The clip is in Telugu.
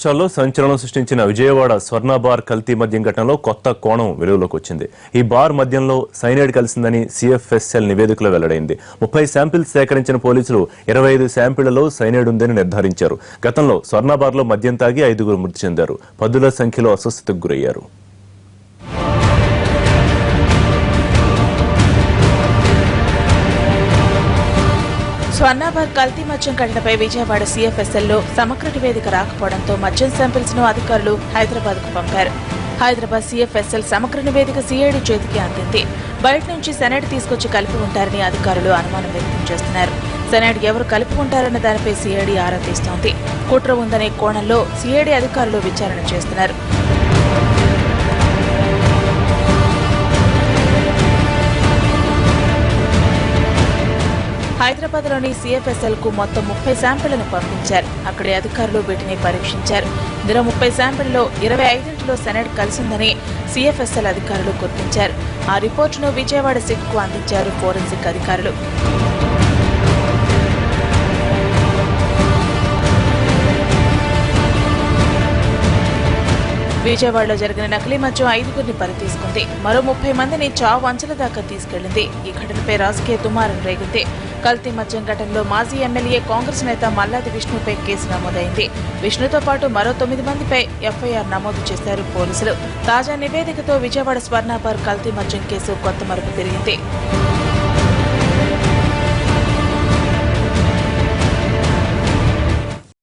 రాష్ట్రాల్లో సంచలనం సృష్టించిన విజయవాడ స్వర్ణ బార్ కల్తీ మద్యం ఘటనలో కొత్త కోణం వెలుగులోకి వచ్చింది. ఈ బార్ మద్యంలో సైనైడ్ కలిసిందని సిఎఫ్ఎస్ఎల్ నివేదికలో వెల్లడైంది. 30 శాంపిల్స్ సేకరించిన పోలీసులు 25 శాంపిళ్లలో సైనైడ్ ఉందని నిర్ధారించారు. గతంలో స్వర్ణ బార్లో మద్యం తాగి 5గురు మృతి చెందారు. పదుల సంఖ్యలో అస్వస్థతకు గురయ్యారు. స్వర్ణబార్ కల్తీ మద్యం ఘటనపై విజయవాడ సిఎఫ్ఎస్ఎల్లో సమగ్ర నివేదిక రాకపోవడంతో మద్యం శాంపిల్స్ ను అధికారులు హైదరాబాద్ కు పంపారు. హైదరాబాద్ సిఎఫ్ఎస్ఎల్ సమగ్ర నివేదిక సిఐడి చేతికి అందింది. బయట నుంచి సెనైడ్ తీసుకొచ్చి కలిపి ఉంటారని అధికారులు అనుమానం వ్యక్తం చేస్తున్నారు. సెనైడ్ ఎవరు కలిపి ఉంటారన్న దానిపై సిఐడి ఆరా తీస్తోంది. కుట్ర ఉందనే కోణంలో సిఐడి అధికారులు విచారణ చేస్తున్నారు. హైదరాబాద్లోని సిఎఫ్ఎస్ఎల్ కు మొత్తం 30 శాంపిళ్లను పంపించారు. అక్కడి అధికారులు వీటిని పరీక్షించారు. ఇందులో 30 శాంపిళ్లలో 25లో సెనైడ్ కలిసిందని సిఎఫ్ఎస్ఎల్ అధికారులు గుర్తించారు. ఆ రిపోర్టును విజయవాడ సిట్ కు అందించారు ఫోరెన్సిక్ అధికారులు. విజయవాడలో జరిగిన నకిలీ మద్యం 5గురిని బలి తీసుకుంది. మరో 30 మందిని చావు అంచెల దాకా తీసుకెళ్లింది. ఈ ఘటనపై రాజకీయ దుమారం రేగింది. కల్తీ మద్యం ఘటనలో మాజీ ఎమ్మెల్యే కాంగ్రెస్ నేత మల్లాది విష్ణుపై కేసు నమోదైంది. విష్ణుతో పాటు మరో 9 మందిపై ఎఫ్ఐఆర్ నమోదు చేశారు పోలీసులు. తాజా నివేదికతో విజయవాడ స్వర్ణ బార్ కల్తీ మద్యం కేసు కొత్త మలుపు తిరిగింది.